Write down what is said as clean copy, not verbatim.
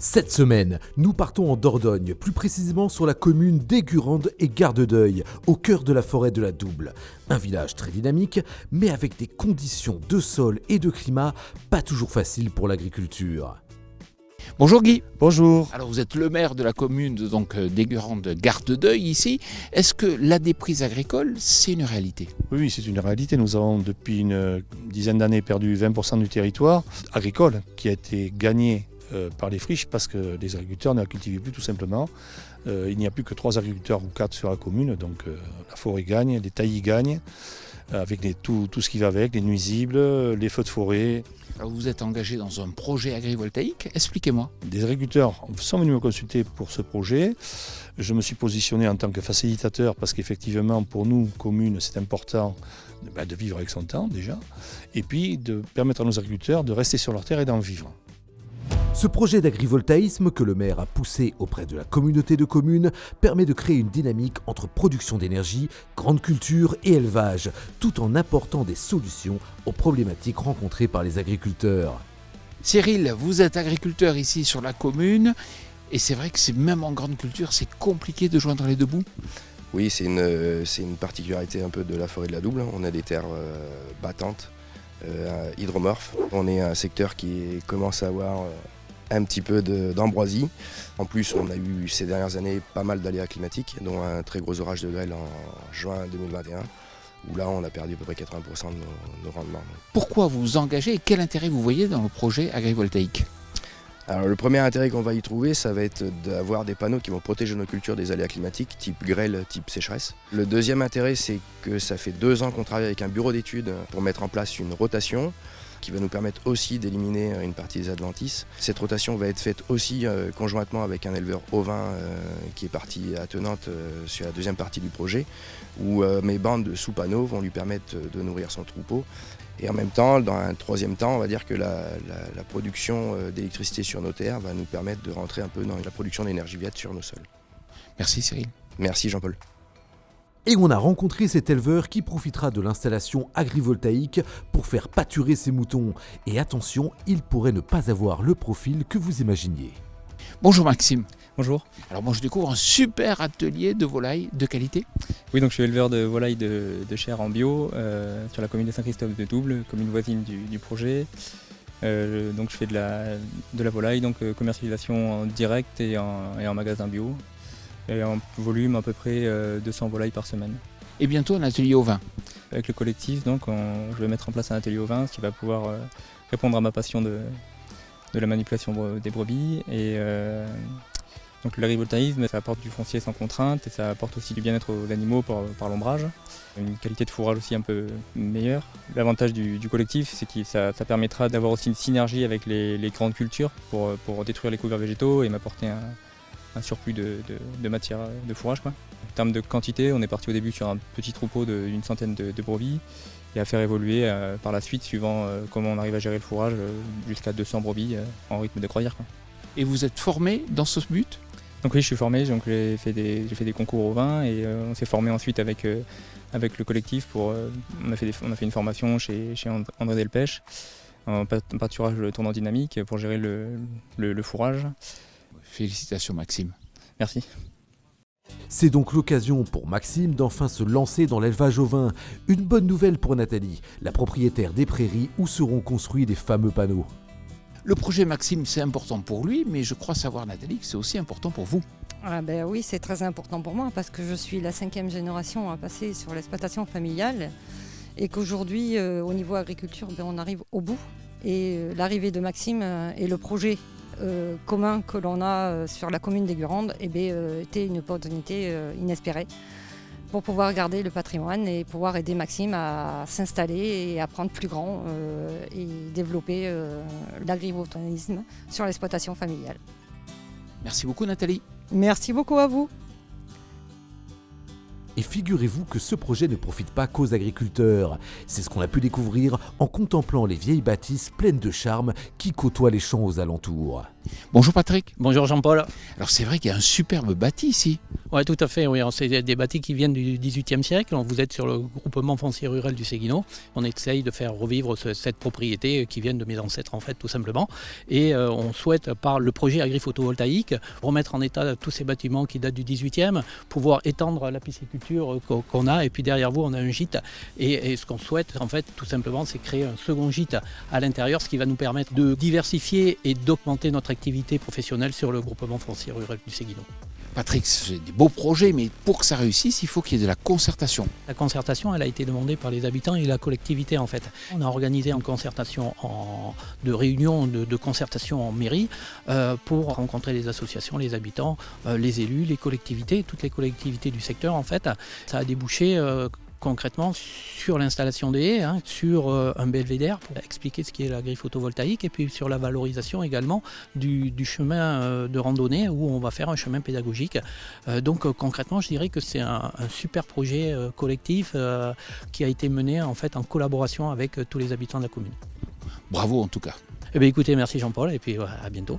Cette semaine, nous partons en Dordogne, plus précisément sur la commune d'Aigurande et Gardedeuil, au cœur de la forêt de la Double. Un village très dynamique, mais avec des conditions de sol et de climat pas toujours faciles pour l'agriculture. Bonjour Guy. Bonjour. Alors vous êtes le maire de la commune d'Aigurande-Gardedeuil ici. Est-ce que la déprise agricole, c'est une réalité ? Oui, c'est une réalité. Nous avons depuis une dizaine d'années perdu 20% du territoire agricole qui a été gagné par les friches parce que les agriculteurs ne la cultivaient plus tout simplement. Il n'y a plus que 3 agriculteurs ou 4 sur la commune, donc la forêt gagne, les taillis gagnent, avec tout ce qui va avec, les nuisibles, les feux de forêt. Alors vous êtes engagé dans un projet agrivoltaïque, expliquez-moi. Des agriculteurs sont venus me consulter pour ce projet. Je me suis positionné en tant que facilitateur parce qu'effectivement pour nous, communes, c'est important de vivre avec son temps déjà, et puis de permettre à nos agriculteurs de rester sur leur terre et d'en vivre. Ce projet d'agrivoltaïsme que le maire a poussé auprès de la communauté de communes permet de créer une dynamique entre production d'énergie, grande culture et élevage, tout en apportant des solutions aux problématiques rencontrées par les agriculteurs. Cyril, vous êtes agriculteur ici sur la commune, et c'est vrai que c'est même en grande culture, c'est compliqué de joindre les deux bouts. Oui, c'est une particularité un peu de la forêt de la Double. On a des terres battantes, hydromorphes. On est un secteur qui commence à avoir un petit peu d'ambroisie. En plus, on a eu ces dernières années pas mal d'aléas climatiques, dont un très gros orage de grêle en juin 2021, où là on a perdu à peu près 80% de nos rendements. Pourquoi vous vous engagez et quel intérêt vous voyez dans le projet agrivoltaïque ? Alors le premier intérêt qu'on va y trouver, ça va être d'avoir des panneaux qui vont protéger nos cultures des aléas climatiques, type grêle, type sécheresse. Le deuxième intérêt, c'est que ça fait 2 ans qu'on travaille avec un bureau d'études pour mettre en place une rotation qui va nous permettre aussi d'éliminer une partie des adventices. Cette rotation va être faite aussi conjointement avec un éleveur ovin qui est partie attenante sur la deuxième partie du projet, où mes bandes sous panneaux vont lui permettre de nourrir son troupeau. Et en même temps, dans un troisième temps, on va dire que la production d'électricité sur nos terres va nous permettre de rentrer un peu dans la production d'énergie verte sur nos sols. Merci Cyril. Merci Jean-Paul. Et on a rencontré cet éleveur qui profitera de l'installation agrivoltaïque pour faire pâturer ses moutons. Et attention, il pourrait ne pas avoir le profil que vous imaginiez. Bonjour Maxime. Bonjour. Alors moi je découvre un super atelier de volailles de qualité. Oui, donc je suis éleveur de volailles de chair en bio sur la commune de Saint-Christophe de Double, commune voisine du projet. Donc je fais de la volaille, donc commercialisation en direct et en magasin bio. Et en volume à peu près 200 volailles par semaine. Et bientôt un atelier au vin. Avec le collectif, donc je vais mettre en place un atelier au vin, ce qui va pouvoir répondre à ma passion de la manipulation des brebis. Et donc l'agrivoltaïsme, ça apporte du foncier sans contrainte et ça apporte aussi du bien-être aux animaux par l'ombrage. Une qualité de fourrage aussi un peu meilleure. L'avantage du collectif, c'est que ça permettra d'avoir aussi une synergie avec les grandes cultures pour détruire les couverts végétaux et m'apporter un surplus de matière de fourrage, quoi. En termes de quantité, on est parti au début sur un petit troupeau d'une centaine de brebis et à faire évoluer par la suite, suivant comment on arrive à gérer le fourrage, jusqu'à 200 brebis en rythme de croisière, quoi. Et vous êtes formé dans ce but ? Donc oui, je suis formé, donc j'ai fait des concours au vin et on s'est formé ensuite avec le collectif. On a fait une formation chez André Delpech en pâturage tournant dynamique pour gérer le fourrage. Félicitations Maxime. Merci. C'est donc l'occasion pour Maxime d'enfin se lancer dans l'élevage ovin. Une bonne nouvelle pour Nathalie, la propriétaire des prairies où seront construits les fameux panneaux. Le projet Maxime, c'est important pour lui, mais je crois savoir Nathalie que c'est aussi important pour vous. Oui, c'est très important pour moi parce que je suis la 5e génération à passer sur l'exploitation familiale et qu'aujourd'hui, au niveau agriculture, on arrive au bout. Et l'arrivée de Maxime et le projet commun que l'on a sur la commune d'Aigurande était une opportunité inespérée pour pouvoir garder le patrimoine et pouvoir aider Maxime à s'installer et à prendre plus grand et développer l'agrivoltaïsme sur l'exploitation familiale. Merci beaucoup Nathalie. Merci beaucoup à vous. Et figurez-vous que ce projet ne profite pas qu'aux agriculteurs. C'est ce qu'on a pu découvrir en contemplant les vieilles bâtisses pleines de charme qui côtoient les champs aux alentours. Bonjour Patrick. Bonjour Jean-Paul. Alors c'est vrai qu'il y a un superbe bâti ici. Oui, tout à fait. Oui. C'est des bâtis qui viennent du XVIIIe siècle. Vous êtes sur le groupement foncier rural du Séguineau. On essaye de faire revivre cette propriété qui vient de mes ancêtres en fait, tout simplement. Et on souhaite, par le projet agri-photovoltaïque, remettre en état tous ces bâtiments qui datent du XVIIIe, pouvoir étendre la pisciculture qu'on a. Et puis derrière vous, on a un gîte. Et ce qu'on souhaite, en fait, tout simplement, c'est créer un second gîte à l'intérieur, ce qui va nous permettre de diversifier et d'augmenter notre activité professionnelle sur le groupement foncier rural du Séguineau. Patrick, c'est des beaux projets, mais pour que ça réussisse, il faut qu'il y ait de la concertation. La concertation, elle a été demandée par les habitants et la collectivité en fait. On a organisé une concertation de réunion de concertation en mairie pour rencontrer les associations, les habitants, les élus, les collectivités, toutes les collectivités du secteur en fait. Ça a débouché concrètement sur l'installation des haies, sur un belvédère pour expliquer ce qu'est l'agri-photovoltaïque et puis sur la valorisation également du chemin de randonnée où on va faire un chemin pédagogique. Donc concrètement, je dirais que c'est un super projet collectif qui a été mené en fait en collaboration avec tous les habitants de la commune. Bravo en tout cas. Eh bien, écoutez, merci Jean-Paul et puis à bientôt.